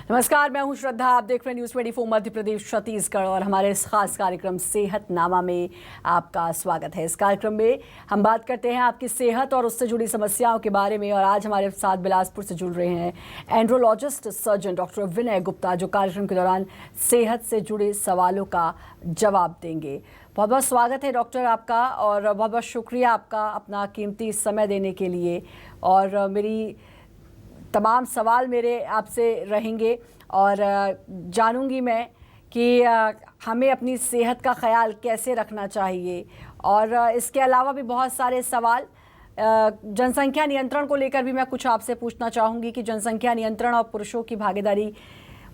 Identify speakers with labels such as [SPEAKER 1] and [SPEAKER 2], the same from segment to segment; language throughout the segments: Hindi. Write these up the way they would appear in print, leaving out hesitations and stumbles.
[SPEAKER 1] नमस्कार, मैं हूं श्रद्धा। आप देख रहे हैं न्यूज़ 24 मध्य प्रदेश छत्तीसगढ़ और हमारे इस खास कार्यक्रम सेहतनामा में आपका स्वागत है। इस कार्यक्रम में हम बात करते हैं आपकी सेहत और उससे जुड़ी समस्याओं के बारे में। और आज हमारे साथ बिलासपुर से जुड़ रहे हैं एंड्रोलॉजिस्ट सर्जन डॉक्टर विनय गुप्ता, जो कार्यक्रम के दौरान सेहत से जुड़े सवालों का जवाब देंगे। बहुत बहुत स्वागत है डॉक्टर आपका और बहुत बहुत शुक्रिया आपका अपना कीमती समय देने के लिए। और मेरी तमाम सवाल मेरे आपसे रहेंगे और जानूंगी मैं कि हमें अपनी सेहत का ख्याल कैसे रखना चाहिए। और इसके अलावा भी बहुत सारे सवाल जनसंख्या नियंत्रण को लेकर भी मैं कुछ आपसे पूछना चाहूँगी कि जनसंख्या नियंत्रण और पुरुषों की भागीदारी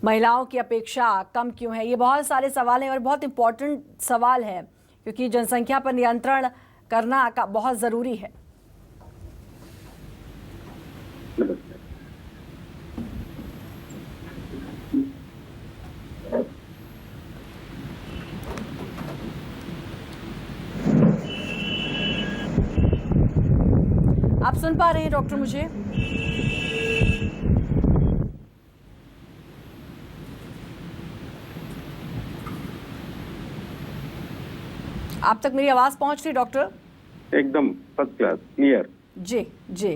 [SPEAKER 1] महिलाओं की अपेक्षा कम क्यों है। ये बहुत सारे सवाल हैं और बहुत इम्पोर्टेंट सवाल है क्योंकि जनसंख्या पर नियंत्रण करना बहुत ज़रूरी है। आप सुन पा रहे हैं डॉक्टर मुझे? आप तक मेरी आवाज पहुंच रही डॉक्टर?
[SPEAKER 2] एकदम फर्स्ट क्लास क्लियर।
[SPEAKER 1] जी जी,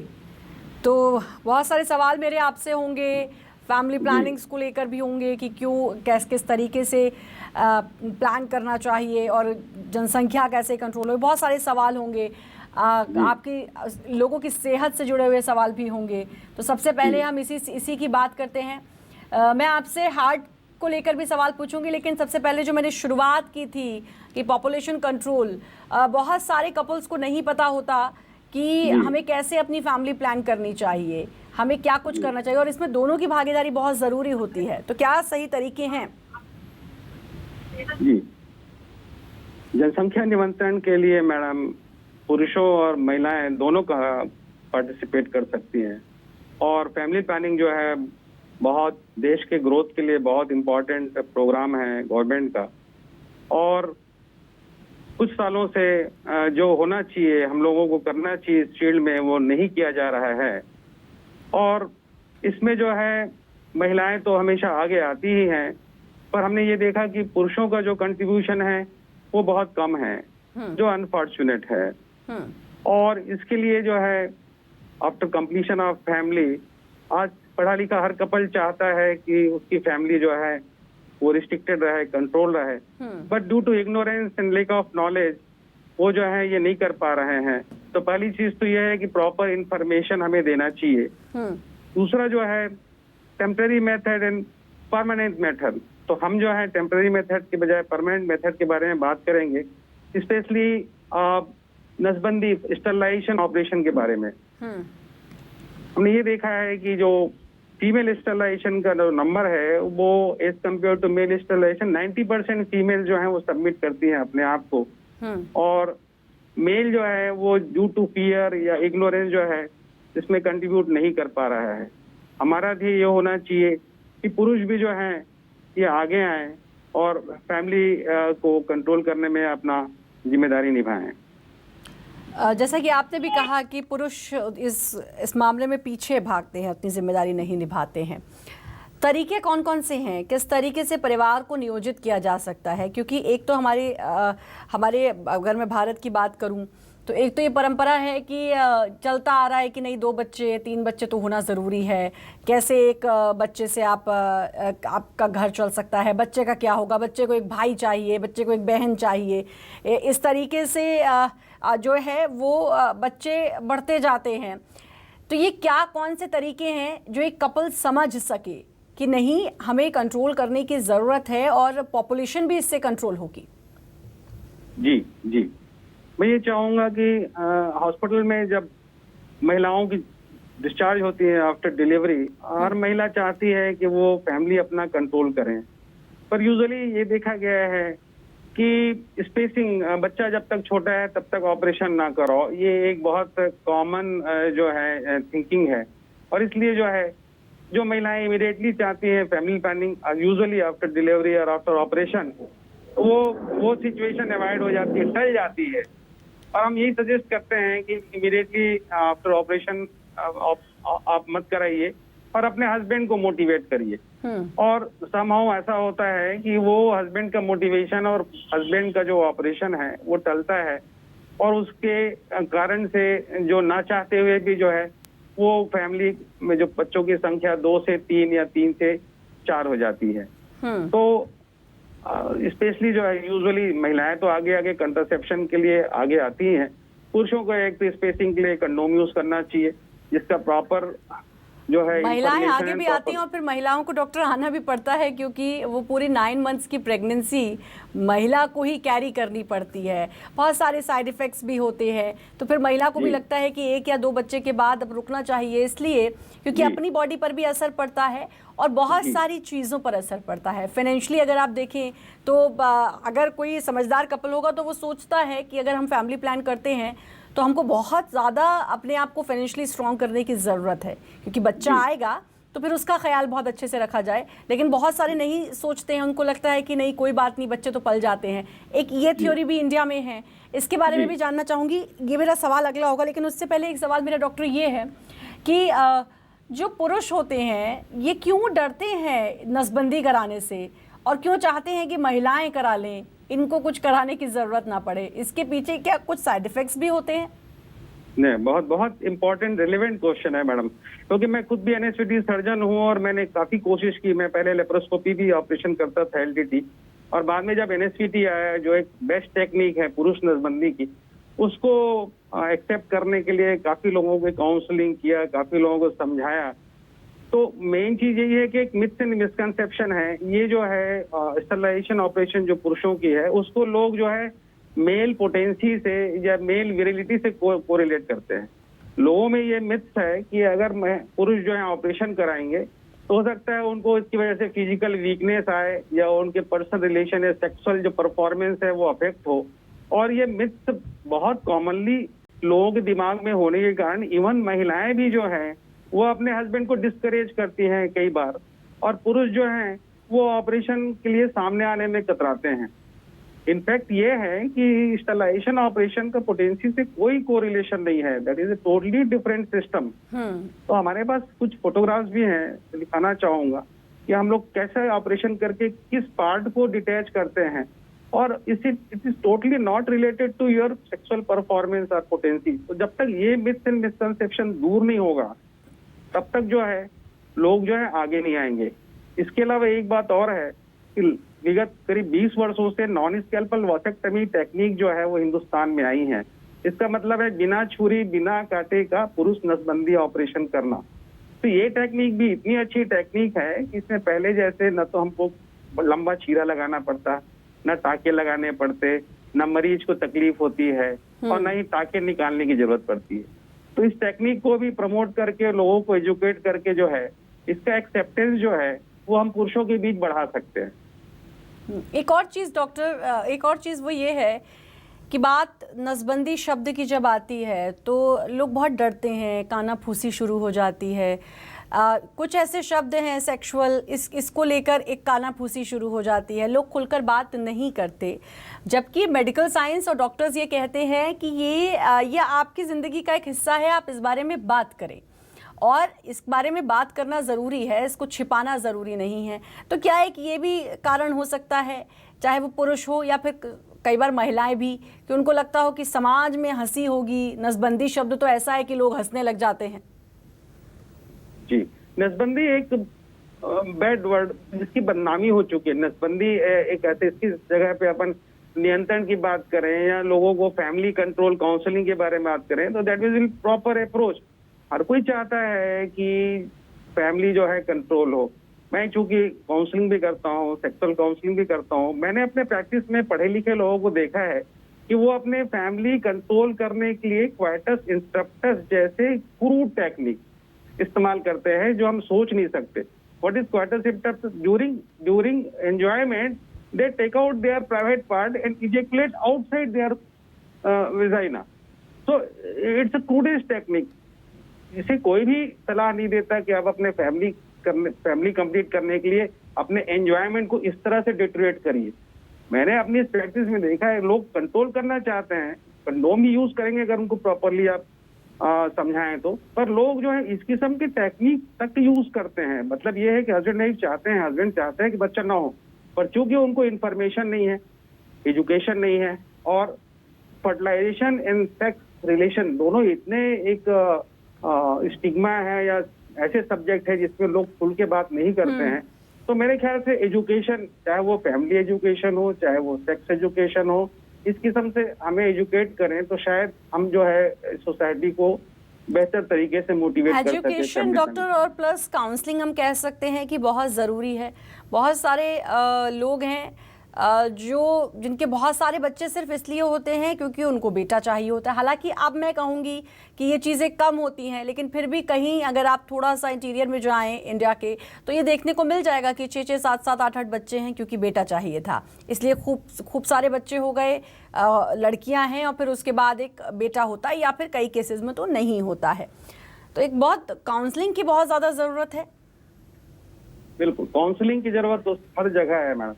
[SPEAKER 1] तो बहुत सारे सवाल मेरे आपसे होंगे, फैमिली प्लानिंग्स को लेकर भी होंगे कि क्यों किस तरीके से प्लान करना चाहिए और जनसंख्या कैसे कंट्रोल हो। बहुत सारे सवाल होंगे, आपकी लोगों की सेहत से जुड़े हुए सवाल भी होंगे। तो सबसे पहले हम इसी की बात करते हैं। मैं आपसे हार्ट को लेकर भी सवाल पूछूंगी, लेकिन सबसे पहले जो मैंने शुरुआत की थी कि पॉपुलेशन कंट्रोल, बहुत सारे कपल्स को नहीं पता होता कि हमें कैसे अपनी फैमिली प्लान करनी चाहिए, हमें क्या कुछ करना चाहिए, और इसमें दोनों की भागीदारी बहुत ज़रूरी होती है। तो क्या सही तरीके हैं?
[SPEAKER 2] जी, जनसंख्या नियंत्रण के लिए मैडम पुरुषों और महिलाएं दोनों का पार्टिसिपेट कर सकती हैं। और फैमिली प्लानिंग जो है बहुत देश के ग्रोथ के लिए बहुत इम्पोर्टेंट प्रोग्राम है गवर्नमेंट का। और कुछ सालों से जो होना चाहिए, हम लोगों को करना चाहिए इस फील्ड में, वो नहीं किया जा रहा है। और इसमें जो है महिलाएं तो हमेशा आगे आती ही हैं, पर हमने ये देखा कि पुरुषों का जो कंट्रीब्यूशन है वो बहुत कम है, जो अनफॉर्चुनेट है। और इसके लिए जो है आफ्टर कंप्लीशन ऑफ फैमिली, आज पढ़ा लिखा हर कपल चाहता है कि उसकी फैमिली जो है वो रिस्ट्रिक्टेड रहे, कंट्रोल रहे, but due to ignorance and lack of knowledge वो जो है ये नहीं कर पा रहे हैं। तो पहली चीज तो ये है कि प्रॉपर इंफॉर्मेशन हमें देना चाहिए। दूसरा जो है temporary method and permanent method. तो हम जो है टेम्पररी मेथड के बजाय परमानेंट मेथड के बारे में बात करेंगे, स्पेशली नसबंदी स्टरलाइजेशन ऑपरेशन के बारे में। हमने ये देखा है कि जो फीमेल स्टरलाइजेशन का जो नंबर है वो as compare to male sterilisation 90% female जो है वो सबमिट करती हैं अपने आप को, और मेल जो है वो ड्यू टू फियर या इग्नोरेंस जो है इसमें कंट्रीब्यूट नहीं कर पा रहा है। हमारा ध्येय ये होना चाहिए कि पुरुष भी जो है ये आगे आए और फैमिली को कंट्रोल करने में अपना जिम्मेदारी निभाएं।
[SPEAKER 1] जैसा कि आपने भी कहा कि पुरुष इस मामले में पीछे भागते हैं, अपनी जिम्मेदारी नहीं निभाते हैं। तरीके कौन कौन से हैं, किस तरीके से परिवार को नियोजित किया जा सकता है? क्योंकि एक तो हमारे अगर मैं भारत की बात करूं तो एक तो ये परंपरा है कि चलता आ रहा है कि नहीं 2 बच्चे 3 बच्चे तो होना ज़रूरी है। कैसे एक बच्चे से आपका घर चल सकता है? बच्चे का क्या होगा? बच्चे को एक भाई चाहिए, बच्चे को एक बहन चाहिए। इस तरीके से जो है वो बच्चे बढ़ते जाते हैं। तो ये कौन से तरीके हैं जो एक कपल समझ सके कि नहीं, हमें कंट्रोल करने की ज़रूरत है और पॉपुलेशन भी इससे कंट्रोल होगी?
[SPEAKER 2] जी जी, मैं ये चाहूँगा कि हॉस्पिटल में जब महिलाओं की डिस्चार्ज होती है आफ्टर डिलीवरी, हर महिला चाहती है कि वो फैमिली अपना कंट्रोल करें, पर यूजुअली ये देखा गया है कि स्पेसिंग, बच्चा जब तक छोटा है तब तक ऑपरेशन ना करो, ये एक बहुत कॉमन जो है थिंकिंग है। और इसलिए जो है जो महिलाएं इमीडिएटली चाहती हैं family planning, usually after delivery और आफ्टर ऑपरेशन, वो सिचुएशन अवॉइड हो जाती है, टल जाती है। और हम यही सजेस्ट करते हैं कि इमीडिएटली आफ्टर ऑपरेशन आप मत कराइए और अपने हस्बैंड को मोटिवेट करिए। और समहाउ ऐसा होता है कि वो हस्बैंड का मोटिवेशन और हस्बैंड का जो ऑपरेशन है वो टलता है, और उसके कारण से जो ना चाहते हुए भी जो है वो फैमिली में जो बच्चों की संख्या 2 से 3 या 3 से 4 हो जाती है। तो स्पेशली जो है यूजुअली महिलाएं तो आगे आगे कंट्रासेप्शन के लिए आगे आती हैं। पुरुषों को एक तो स्पेसिंग के लिए कंडोम यूज करना चाहिए, जिसका प्रॉपर जो है
[SPEAKER 1] महिलाएं आगे भी आती हैं और फिर महिलाओं को डॉक्टर आना भी पड़ता है, क्योंकि वो पूरी 9 मंथ्स की प्रेगनेंसी महिला को ही कैरी करनी पड़ती है। बहुत सारे साइड इफेक्ट्स भी होते हैं, तो फिर महिला को भी लगता है कि 1 या 2 बच्चे के बाद अब रुकना चाहिए, इसलिए क्योंकि अपनी बॉडी पर भी असर पड़ता है और बहुत सारी चीज़ों पर असर पड़ता है। फाइनेंशियली अगर आप देखें तो अगर कोई समझदार कपल होगा तो वो सोचता है कि अगर हम फैमिली प्लान करते हैं तो हमको बहुत ज़्यादा अपने आप को फाइनेंशियली स्ट्रॉन्ग करने की ज़रूरत है, क्योंकि बच्चा आएगा तो फिर उसका ख्याल बहुत अच्छे से रखा जाए। लेकिन बहुत सारे नहीं सोचते हैं, उनको लगता है कि नहीं कोई बात नहीं, बच्चे तो पल जाते हैं। एक ये थ्योरी भी इंडिया में है, इसके बारे में भी जानना चाहूँगी। ये मेरा सवाल अगला होगा, लेकिन उससे पहले एक सवाल मेरा डॉक्टर ये है कि जो पुरुष होते हैं ये क्यों डरते हैं नसबंदी कराने से, और क्यों चाहते हैं कि महिलाएं करा लें, इनको कुछ कराने की जरूरत ना पड़े? इसके पीछे क्या कुछ साइड इफेक्ट्स भी होते हैं?
[SPEAKER 2] नहीं, बहुत बहुत इंपॉर्टेंट रिलेवेंट क्वेश्चन है मैडम, क्योंकि मैं खुद भी एनएसवीटी सर्जन हूँ और मैंने काफी कोशिश की। मैं पहले लेप्रोस्कोपी भी ऑपरेशन करता था, एलटीटी, और बाद में जब एनएसवीटी आया जो एक बेस्ट टेक्निक है पुरुष नसबंदी की, उसको एक्सेप्ट करने के लिए काफी लोगों को काउंसलिंग किया, काफी लोगों को समझाया। तो मेन चीज यही है कि एक मिथ्स एंड मिसकंसेप्शन है, ये जो है स्टरलाइजेशन ऑपरेशन जो पुरुषों की है उसको लोग जो है मेल पोटेंसी से या मेल विरिलिटी से कोरिलेट करते हैं। लोगों में ये मिथ्स है कि अगर पुरुष जो है ऑपरेशन कराएंगे तो हो सकता है उनको इसकी वजह से फिजिकल वीकनेस आए या उनके पर्सनल रिलेशन या सेक्सुअल जो परफॉर्मेंस है वो अफेक्ट हो। और ये मिथ्स बहुत कॉमनली लोगों के दिमाग में होने के कारण इवन महिलाएं भी जो है वो अपने हस्बैंड को डिस्करेज करती हैं कई बार, और पुरुष जो हैं वो ऑपरेशन के लिए सामने आने में कतराते हैं। इनफैक्ट ये है कि स्टरलाइजेशन ऑपरेशन का पोटेंसी से कोई कोरिलेशन नहीं है, that is a totally different system. तो हमारे पास कुछ फोटोग्राफ्स भी हैं, दिखाना चाहूंगा कि हम लोग कैसे ऑपरेशन करके किस पार्ट को डिटैच करते हैं, और it is totally not related to your sexual performance और पोटेंसी। तो जब तक ये मिथ्स एंड मिसकंसेप्शन दूर नहीं होगा तब तक जो है लोग जो है आगे नहीं आएंगे। इसके अलावा एक बात और है कि विगत करीब 20 वर्षों से नॉन स्कैल्पल वॉसेक्टमी टेक्निक जो है वो हिंदुस्तान में आई है। इसका मतलब है बिना छुरी बिना कांटे का पुरुष नसबंदी ऑपरेशन करना। तो ये टेक्निक भी इतनी अच्छी टेक्निक है कि इसमें पहले जैसे न तो हमको लंबा चीरा लगाना पड़ता, न टाके लगाने पड़ते, न मरीज को तकलीफ होती है, और न ही टाके निकालने की जरूरत पड़ती है। तो इस टेक्निक को भी प्रमोट करके लोगों को एजुकेट करके जो है इसका एक्सेप्टेंस जो है वो हम पुरुषों के बीच बढ़ा सकते हैं।
[SPEAKER 1] एक और चीज़ डॉक्टर, एक और चीज़ वो ये है कि बात नसबंदी शब्द की जब आती है तो लोग बहुत डरते हैं, कानाफूसी शुरू हो जाती है। कुछ ऐसे शब्द हैं सेक्सुअल, इसको लेकर एक कानाफूसी शुरू हो जाती है, लोग खुलकर बात नहीं करते, जबकि मेडिकल साइंस और डॉक्टर्स ये कहते हैं कि ये आपकी ज़िंदगी का एक हिस्सा है, आप इस बारे में बात करें, और इस बारे में बात करना ज़रूरी है, इसको छिपाना ज़रूरी नहीं है। तो क्या एक ये भी कारण हो सकता है, चाहे वो पुरुष हो या फिर कई बार महिलाएं भी, कि उनको लगता हो कि समाज में हंसी होगी, नसबंदी शब्द तो ऐसा है कि लोग हंसने लग जाते हैं?
[SPEAKER 2] जी, नसबंदी एक बैड वर्ड जिसकी बदनामी हो चुकी है। नसबंदी एक ऐसे, इसकी जगह पे अपन नियंत्रण की बात करें या लोगों को फैमिली कंट्रोल काउंसलिंग के बारे में बात करें तो दैट इज प्रॉपर अप्रोच। हर कोई चाहता है कि फैमिली जो है कंट्रोल हो। मैं चूंकि काउंसलिंग भी करता हूँ, सेक्सुअल काउंसलिंग भी करता हूँ, मैंने अपने प्रैक्टिस में पढ़े लिखे लोगों को देखा है कि वो अपने फैमिली कंट्रोल करने के लिए क्वाइटस इंस्ट्रक्टस जैसे क्रूड टेक्निक इस्तेमाल करते हैं जो हम सोच नहीं सकते। What is coitus instructus? During enjoyment they take out their private part and ejaculate outside their vagina. So it's a crudest technique. इसे कोई भी सलाह नहीं देता कि आप अपने फैमिली कंप्लीट करने के लिए अपने एंजॉयमेंट को इस तरह से डिटरेट करिए। मैंने अपनी इस प्रैक्टिस में देखा है, लोग कंट्रोल करना चाहते हैं, कंडोम भी यूज करेंगे अगर उनको प्रॉपरली आप समझाएं तो। पर लोग जो है इस किस्म की टेक्निक तक यूज करते हैं। मतलब ये है कि हस्बैंड चाहते हैं कि बच्चा ना हो, पर चूंकि उनको इन्फॉर्मेशन नहीं है, एजुकेशन नहीं है, और फर्टिलाइजेशन एंड सेक्स रिलेशन दोनों इतने एक स्टिग्मा है या ऐसे सब्जेक्ट है जिसमें लोग खुल के बात नहीं करते हैं। तो मेरे ख्याल से एजुकेशन, चाहे वो फैमिली एजुकेशन हो, चाहे वो सेक्स एजुकेशन हो, इस किस्म से हमें एजुकेट करें तो शायद हम जो है सोसाइटी को बेहतर तरीके से मोटिवेट कर सकें।
[SPEAKER 1] एजुकेशन डॉक्टर और प्लस काउंसलिंग हम कह सकते हैं कि बहुत ज़रूरी है। बहुत सारे लोग हैं जिनके बहुत सारे बच्चे सिर्फ इसलिए होते हैं क्योंकि उनको बेटा चाहिए होता है। हालांकि अब मैं कहूँगी कि ये चीज़ें कम होती हैं, लेकिन फिर भी कहीं अगर आप थोड़ा सा इंटीरियर में जाएं इंडिया के, तो ये देखने को मिल जाएगा कि 6-6, 7-7, 8-8 बच्चे हैं क्योंकि बेटा चाहिए था, इसलिए खूब सारे बच्चे हो गए। लड़कियां हैं और फिर उसके बाद एक बेटा होता है, या फिर कई केसेस में तो नहीं होता है। तो एक बहुत काउंसलिंग की बहुत ज़्यादा ज़रूरत है।
[SPEAKER 2] बिल्कुल, काउंसलिंग की जरूरत तो हर जगह है मैडम।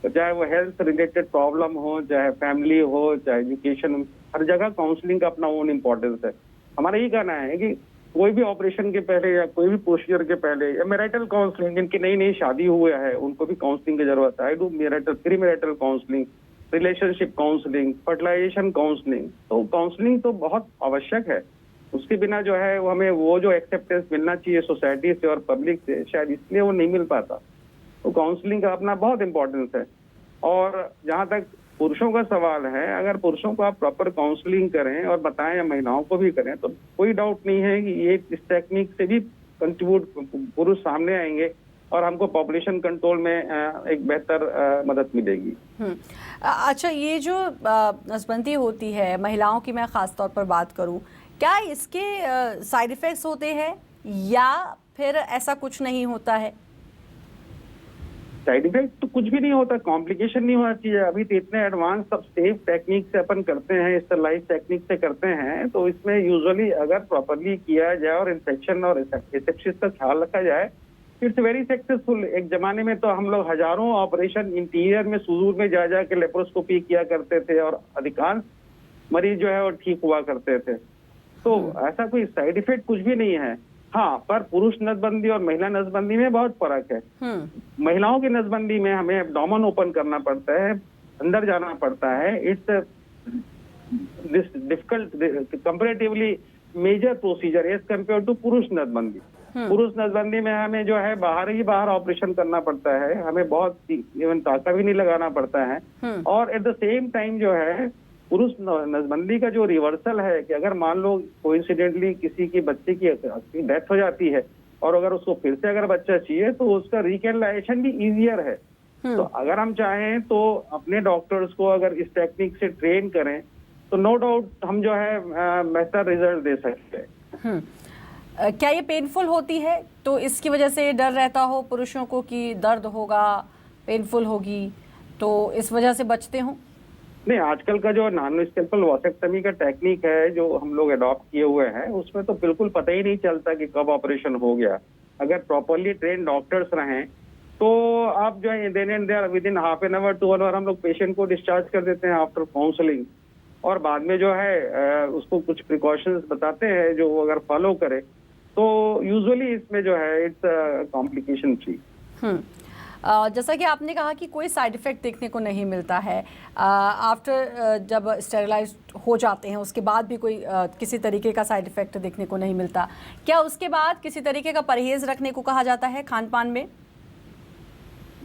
[SPEAKER 2] तो चाहे वो हेल्थ रिलेटेड प्रॉब्लम हो, चाहे फैमिली हो, चाहे एजुकेशन, हर जगह काउंसलिंग का अपना ओन इम्पोर्टेंस है। हमारा ये कहना है कि कोई भी ऑपरेशन के पहले या कोई भी प्रोसीजर के पहले, या मैरिटल काउंसलिंग, जिनकी नई नई शादी हुआ है उनको भी काउंसलिंग की जरूरत है। I do marital, pre marital counselling, relationship counselling, fertilisation counselling. तो काउंसलिंग तो बहुत आवश्यक है। उसके बिना जो है वो हमें वो जो एक्सेप्टेंस मिलना चाहिए सोसाइटी से और पब्लिक से, शायद इसलिए वो नहीं मिल पाता। तो काउंसलिंग का अपना बहुत इंपॉर्टेंस है। और जहां तक पुरुषों का सवाल है, अगर पुरुषों को आप प्रॉपर काउंसलिंग करें और बताएं, या महिलाओं को भी करें, तो कोई डाउट नहीं है कि ये इस टेक्निक से भी कंट्रीब्यूट पुरुष सामने आएंगे और हमको पॉपुलेशन कंट्रोल में एक बेहतर मदद मिलेगी।
[SPEAKER 1] अच्छा, ये जो नसबंदी होती है महिलाओं की, मैं खास तौर पर बात करूं, क्या इसके साइड इफेक्ट्स होते हैं या फिर ऐसा कुछ नहीं होता है?
[SPEAKER 2] साइड इफेक्ट तो कुछ भी नहीं होता, कॉम्प्लिकेशन नहीं होना चाहिए। अभी तो इतने एडवांस सब सेफ टेक्निक से अपन करते हैं, स्टरलाइज टेक्निक से करते हैं, तो इसमें यूजुअली अगर प्रॉपरली किया जाए और इन्फेक्शन और एसेप्सिस का ख्याल रखा जाए, इट्स वेरी सक्सेसफुल। एक जमाने में तो हम लोग हजारों ऑपरेशन इंटीरियर में, सुदूर में जा के लेप्रोस्कोपी किया करते थे और अधिकांश मरीज जो है वो ठीक हुआ करते थे। तो ऐसा कोई साइड इफेक्ट कुछ भी नहीं है। हाँ, पर पुरुष नसबंदी और महिला नसबंदी में बहुत फर्क है। महिलाओं की नसबंदी में हमें एब्डोमेन ओपन करना पड़ता है, अंदर जाना पड़ता है। It's difficult comparatively major procedure as compare to पुरुष नसबंदी। पुरुष नसबंदी में हमें जो है बाहर ऑपरेशन करना पड़ता है, हमें बहुत इवन टाका भी नहीं लगाना पड़ता है। और एट द सेम टाइम जो है पुरुष नसबंदी का जो रिवर्सल है कि अगर मान लो कोइंसिडेंटली किसी की बच्चे की डेथ हो जाती है और अगर उसको फिर से अगर बच्चा चाहिए तो उसका रिकैनलाइजेशन भी इजियर है। तो अगर हम चाहें तो अपने डॉक्टर्स को अगर इस टेक्निक से ट्रेन करें तो नो डाउट हम जो है बेहतर रिजल्ट दे सकते हैं।
[SPEAKER 1] क्या ये पेनफुल होती है? तो इसकी वजह से डर रहता हो पुरुषों को कि दर्द होगा, पेनफुल होगी, तो इस वजह से बचते हो?
[SPEAKER 2] नहीं, आजकल का जो नॉन स्केल्पल वॉसेक्टमी का टेक्निक है जो हम लोग अडॉप्ट किए हुए हैं, उसमें तो बिल्कुल पता ही नहीं चलता कि कब ऑपरेशन हो गया। अगर प्रॉपरली ट्रेन डॉक्टर्स रहें तो आप जो है then and there within half an hour 2 hour हम लोग पेशेंट को डिस्चार्ज कर देते हैं आफ्टर काउंसलिंग। और बाद में जो है उसको कुछ प्रिकॉशंस बताते हैं जो अगर फॉलो करे तो यूजुअली इसमें जो है इट्स कॉम्प्लिकेशन फ्री।
[SPEAKER 1] जैसा कि आपने कहा कि कोई साइड इफ़ेक्ट देखने को नहीं मिलता है आफ्टर जब स्टेरिलाइज हो जाते हैं, उसके बाद भी कोई किसी तरीके का साइड इफ़ेक्ट देखने को नहीं मिलता। क्या उसके बाद किसी तरीके का परहेज़ रखने को कहा जाता है खान पान में?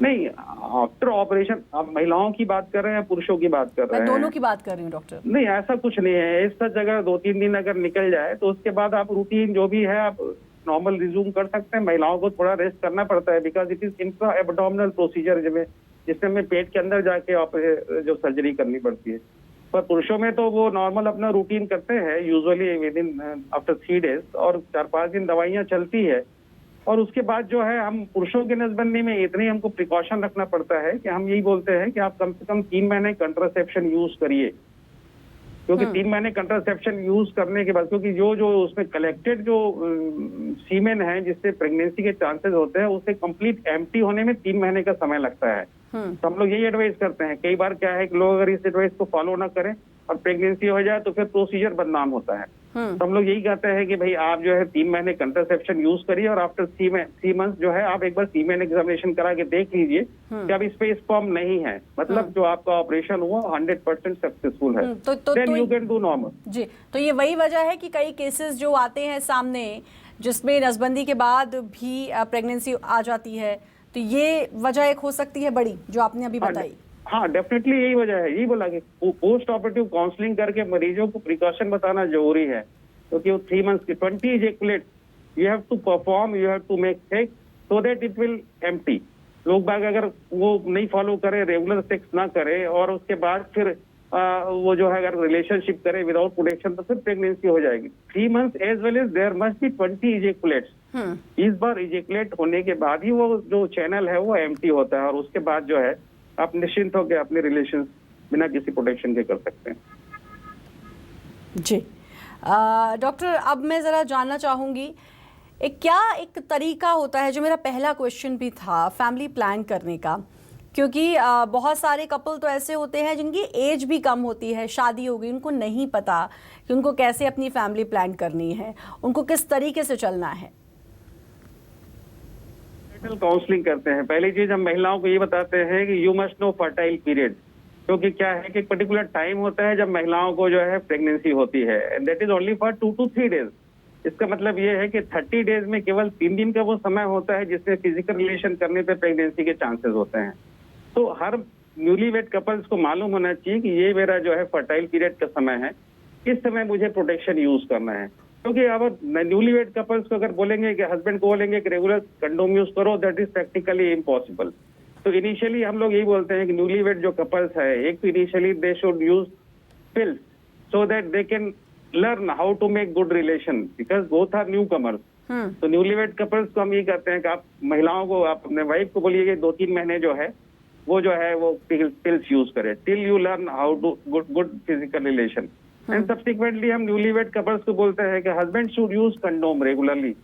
[SPEAKER 2] नहीं, आफ्टर ऑपरेशन आप महिलाओं की बात कर रहे हैं, पुरुषों की बात कर रहे हैं?
[SPEAKER 1] मैं दोनों की बात कर रही हूँ डॉक्टर।
[SPEAKER 2] नहीं, ऐसा कुछ नहीं है। इस सब जगह 2-3 दिन अगर निकल जाए तो उसके बाद आप रूटीन जो भी है आप नॉर्मल रिज्यूम कर सकते हैं। महिलाओं को थोड़ा रेस्ट करना पड़ता है because it is intra abdominal procedure जिसमें हमें पेट के अंदर जाके जो सर्जरी करनी पड़ती है। पर पुरुषों में तो वो नॉर्मल अपना रूटीन करते हैं usually with in after 3 days और 4-5 दिन दवाइयाँ चलती है। और उसके बाद जो है हम पुरुषों के नसबंदी में इतने ही हमको प्रिकॉशन रखना पड़ता है कि हम यही बोलते हैं कि आप कम से कम 3 महीने कंट्रासेप्शन यूज करिए, क्योंकि 3 महीने कंट्रासेप्शन यूज करने के बाद क्योंकि जो उसमें कलेक्टेड जो सीमेन है जिससे प्रेगनेंसी के चांसेस होते हैं उसे कंप्लीट एम्प्टी होने में 3 महीने का समय लगता है। तो हम लोग यही एडवाइस करते हैं। कई बार क्या है कि लोग अगर इस एडवाइस को फॉलो ना करें और प्रेगनेंसी हो जाए तो फिर प्रोसीजर बदनाम होता है। तो हम लोग यही कहते हैं कि भाई आप जो है 3 महीने कंट्रासेप्शन यूज करिए और आफ्टर 3 मंथ जो है आप एक बार सीमेन एग्जामिनेशन करा के देख लीजिए कि अब इस पे स्पर्म नहीं है, मतलब जो आपका ऑपरेशन हुआ 100% सक्सेसफुल है, then you can do normal.
[SPEAKER 1] जी, तो ये वही वजह है कि कई केसेस जो आते हैं सामने जिसमें नसबंदी के बाद भी प्रेगनेंसी आ जाती है, तो ये वजह एक हो सकती है बड़ी जो आपने अभी बताई।
[SPEAKER 2] हाँ, डेफिनेटली यही वजह है, यही बोला कि पोस्ट ऑपरेटिव काउंसलिंग करके मरीजों को प्रिकॉशन बताना जरूरी है, क्योंकि वो 3 मंथ्स की 20 ejaculate you have to perform, you have to make sex so that it will empty. लोग बाग अगर वो नहीं फॉलो करे, रेगुलर सेक्स ना करे और उसके बाद फिर वो जो है अगर रिलेशनशिप करे विदाउट प्रोटेक्शन तो फिर प्रेगनेंसी हो जाएगी। 3 months as well as there must be 20 ejaculates. इस बार इजैकुलेट होने के बाद ही वो जो चैनल है वो एम्प्टी होता है और उसके बाद जो है आप निश्चिंत होकर अपने रिलेशन बिना किसी प्रोटेक्शन के कर सकते हैं।
[SPEAKER 1] जी डॉक्टर, अब मैं ज़रा जानना चाहूँगी एक तरीका होता है, जो मेरा पहला क्वेश्चन भी था फैमिली प्लान करने का, क्योंकि बहुत सारे कपल तो ऐसे होते हैं जिनकी एज भी कम होती है, शादी हो गई, उनको नहीं पता कि उनको कैसे अपनी फैमिली प्लान करनी है, उनको किस तरीके से चलना है।
[SPEAKER 2] काउंसलिंग करते हैं, पहली चीज हम महिलाओं को ये बताते हैं कि you must know fertile period, क्योंकि क्या है कि एक पर्टिकुलर टाइम होता है जब महिलाओं को जो है प्रेगनेंसी होती है, and that is only for 2 to 3 days. इसका मतलब ये है कि 30 डेज में केवल 3 दिन का वो समय होता है जिसमें फिजिकल रिलेशन करने पे प्रेगनेंसी के चांसेस होते हैं। तो हर न्यूली वेड कपल्स को मालूम होना चाहिए कि ये मेरा जो है फर्टाइल पीरियड का समय है, इस समय मुझे प्रोटेक्शन यूज करना है। क्योंकि अब न्यूली वेड कपल्स को अगर बोलेंगे कि हस्बैंड को बोलेंगे कि रेगुलर कंडोम यूज करो, दैट इज प्रैक्टिकली इम्पॉसिबल। तो इनिशियली हम लोग यही बोलते हैं कि न्यूली वेड जो कपल्स है, एक तो initially they should use pills so that they can learn how to make good relation, because both are newcomers. तो न्यूली वेड कपल्स को हम ये कहते हैं कि आप महिलाओं को, आप अपने वाइफ को बोलिए कि 2-3 महीने जो है वो पिल्स यूज करे till you learn how to good physical relation. And subsequently हम न्यूली वेड कपल्स को बोलते हैं कि husband should use condom regularly,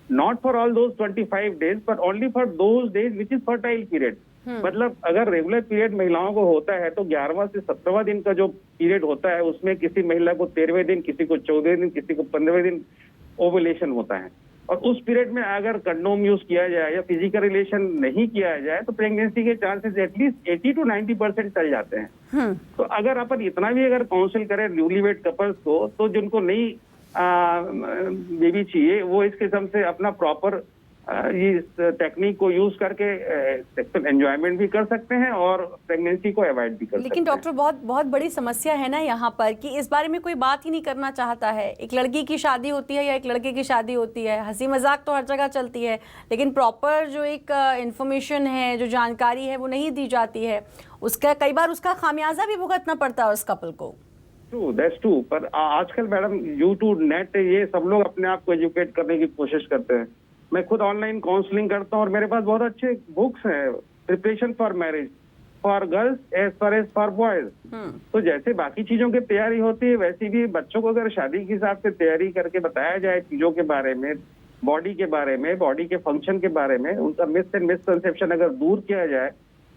[SPEAKER 2] not for all those 25 days but only for those days which is fertile period. मतलब अगर रेगुलर पीरियड महिलाओं को होता है तो 11वां से 17वां दिन का जो पीरियड होता है उसमें किसी महिला को 13वें दिन, किसी को 14वें दिन, किसी को 15वें दिन ओवुलेशन होता है, और उस पीरियड में अगर कंडोम यूज किया जाए या फिजिकल रिलेशन नहीं किया जाए तो प्रेगनेंसी के चांसेस एटलीस्ट 80 to 90% चल जाते हैं। तो अगर अपन इतना भी अगर काउंसिल करें न्यूली वेड कपल्स को, तो जिनको नहीं बेबी चाहिए वो इस किस्म से अपना प्रॉपर इस टेक्निक को यूज करके सेक्सुअल एंजॉयमेंट भी कर सकते हैं और प्रेगनेंसी को अवॉइड भी कर सकते हैं।
[SPEAKER 1] लेकिन डॉक्टर बहुत बड़ी समस्या है ना यहाँ पर कि इस बारे में कोई बात ही नहीं करना चाहता है। एक लड़की की शादी होती है या एक लड़के की शादी होती है, हंसी मजाक तो हर जगह चलती है, लेकिन प्रॉपर जो एक इन्फॉर्मेशन है, जो जानकारी है वो नहीं दी जाती है। उसका कई बार उसका खामियाजा भी भुगतना पड़ता है उस कपल को।
[SPEAKER 2] True, that's true. पर आजकल मैडम यूट्यूब, नेट, ये सब लोग अपने आप को एजुकेट करने की कोशिश करते हैं। मैं खुद ऑनलाइन काउंसलिंग करता हूँ और मेरे पास बहुत अच्छे बुक्स हैं, preparation for marriage for girls as far as for boys. तो जैसे बाकी चीजों की तैयारी होती है वैसे भी बच्चों को अगर शादी के हिसाब से तैयारी करके बताया जाए चीजों के बारे में, बॉडी के बारे में, बॉडी के फंक्शन के बारे में, उनका मिस एंड मिसकंसेप्शन अगर दूर किया जाए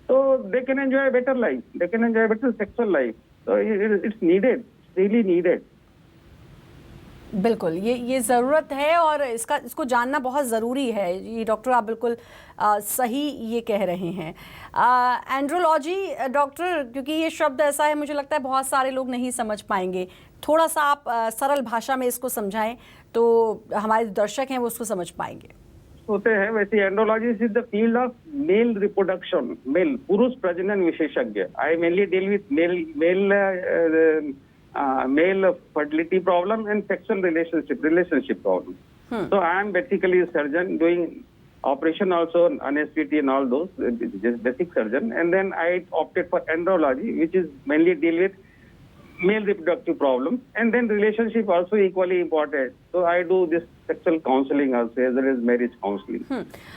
[SPEAKER 2] तो they can enjoy better life, they can enjoy better sexual life. तो इट्स नीडेड, रियली नीडेड।
[SPEAKER 1] बिल्कुल, ये ज़रूरत है और इसको जानना बहुत ज़रूरी है। ये डॉक्टर आप बिल्कुल सही ये कह रहे हैं। एंड्रोलॉजी डॉक्टर, क्योंकि ये शब्द ऐसा है मुझे लगता है बहुत सारे लोग नहीं समझ पाएंगे, थोड़ा सा आप सरल भाषा में इसको समझाएं तो हमारे दर्शक हैं वो उसको समझ पाएंगे।
[SPEAKER 2] होते हैं वैसे andrology is the field of male reproduction, male पुरुष प्रजनन विशेषज्ञ। I mainly deal with male fertility problem and sexual relationship problem. So I am basically a surgeon doing operation also, anesthesia and all those, just basic surgeon. And then I opted for andrology, which is mainly deal with male reproductive problems, and then relationship also equally important. So I do this sexual counseling also as well as marriage counseling.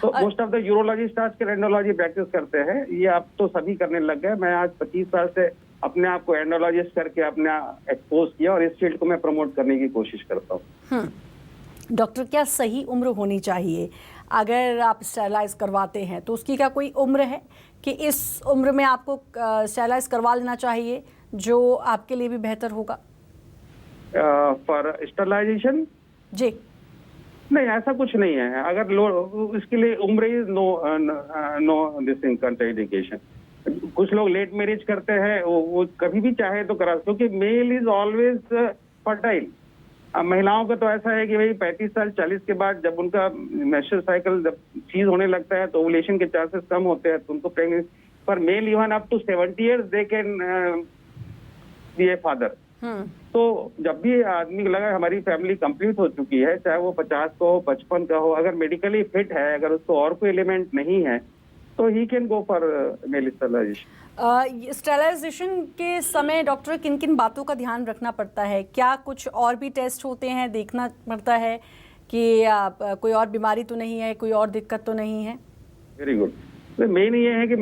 [SPEAKER 2] So most of the urologists आजकल एंड्रोलॉजी प्रैक्टिस करते हैं, ये अब तो सभी करने लग गए। मैं आज 25 साल से अपने आप को एंड्रोलॉजिस्ट करके अपने एक्सपोज किया और इस फील्ड को मैं प्रमोट करने की कोशिश करता हूँ।
[SPEAKER 1] डॉक्टर, क्या सही उम्र होनी चाहिए अगर आप स्टेरलाइज करवाते हैं तो उसकी क्या कोई उम्र है कि इस उम्र में आपको स्टेरलाइज करवा लेना चाहिए जो आपके लिए भी बेहतर होगा?
[SPEAKER 2] For sterilisation?
[SPEAKER 1] जी।
[SPEAKER 2] नहीं, ऐसा कुछ नहीं है। अगर इसके लिए उम्र इज नो दिस कंट्राइंडिकेशन। कुछ लोग लेट मैरिज करते हैं, वो कभी भी चाहे तो करा, क्योंकि मेल इज ऑलवेज फर्टाइल। महिलाओं का तो ऐसा है कि भाई 35 साल 40 के बाद जब उनका मेंस्ट्रुअल साइकिल जब चीज होने लगता है तो ओवुलेशन के चांसेस कम होते हैं, तो उनको प्रेगनेंसी पर male even up to 70 years they can be a father. तो जब भी आदमी को लगा हमारी फैमिली कंप्लीट हो चुकी है, चाहे वो 50 का हो 55 का हो, अगर मेडिकली फिट है, अगर उसको और कोई एलिमेंट नहीं है, तो he can go for male sterilisation.
[SPEAKER 1] Sterilisation के समय डॉक्टर किन किन बातों का ध्यान रखना पड़ता है? क्या कुछ और भी टेस्ट होते हैं, देखना पड़ता है कि कोई और बीमारी तो नहीं है, कोई और दिक्कत तो नहीं है?
[SPEAKER 2] Very good. मेन ये है कि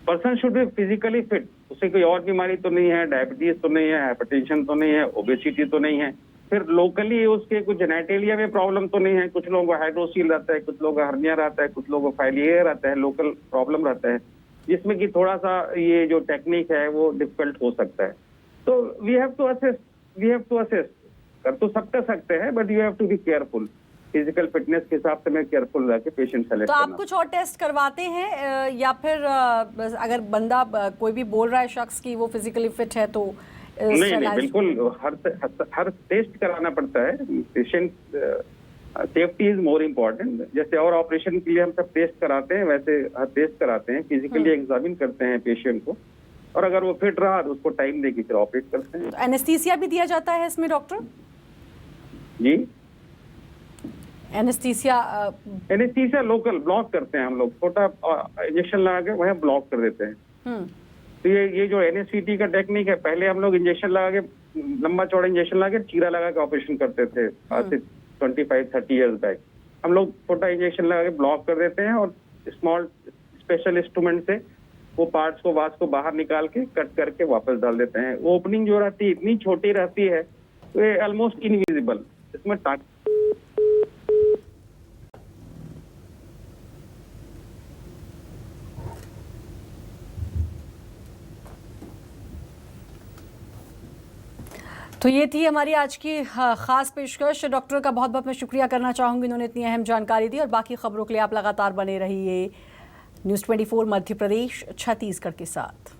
[SPEAKER 2] person should be physically fit. उसे कोई और बीमारी तो नहीं है, डायबिटीज तो नहीं है, हाइपरटेंशन तो नहीं है, ओबेसिटी तो नहीं है, फिर लोकली उसके कुछ जेनेटेलिया में प्रॉब्लम तो नहीं है। कुछ लोगों को हाइड्रोसील रहता है, कुछ लोगों को हर्निया रहता है, कुछ लोगों को फाइलियर रहता है, लोकल प्रॉब्लम रहता है, जिसमें कि थोड़ा सा ये जो टेक्निक है वो डिफिकल्ट हो सकता है। तो वी हैव टू असेस। कर तो सब कर सकते हैं, but you have to be careful. Physical fitness के हिसाब से मैं केयरफुल रह के पेशेंट सेलेक्ट
[SPEAKER 1] तो
[SPEAKER 2] करना।
[SPEAKER 1] आप कुछ और टेस्ट करवाते हैं या फिर अगर बंदा कोई भी बोल रहा है शख्स कि वो फिजिकली फिट है तो
[SPEAKER 2] नहीं, बिल्कुल हर टेस्ट कराना पड़ता है। Patient safety is more important. जैसे और ऑपरेशन के लिए हम सब टेस्ट कराते हैं, वैसे हर टेस्ट कराते हैं, फिजिकली एग्जामिन करते हैं पेशेंट को, और अगर वो फिट रहा तो उसको टाइम देके फिर ऑपरेट करते हैं।
[SPEAKER 1] तो एनेस्थीसिया भी दिया जाता है इसमें डॉक्टर?
[SPEAKER 2] जी,
[SPEAKER 1] एनेस्थीसिया
[SPEAKER 2] लोकल ब्लॉक करते हैं हम लोग, छोटा इंजेक्शन लगा के वह ब्लॉक कर देते हैं। तो ये जो एनएससीटी का टेक्निक है, पहले हम लोग इंजेक्शन लगा के, लंबा चौड़ा इंजेक्शन लगा के चीरा लगा के ऑपरेशन करते थे आज से 25-30 इयर्स बैक। हम लोग छोटा इंजेक्शन लगा के ब्लॉक कर देते हैं और स्मॉल स्पेशल इंस्ट्रूमेंट से वो पार्ट्स को, वास को बाहर निकाल के कट करके वापस डाल देते हैं। वो ओपनिंग जो रहती है इतनी छोटी रहती है, तो ये ऑलमोस्ट इनविजिबल। इसमें
[SPEAKER 1] तो ये थी हमारी आज की खास पेशकश। डॉक्टर का बहुत बहुत मैं शुक्रिया करना चाहूँगी, उन्होंने इतनी अहम जानकारी दी। और बाकी खबरों के लिए आप लगातार बने रहिए न्यूज़ 24 मध्य प्रदेश छत्तीसगढ़ के साथ।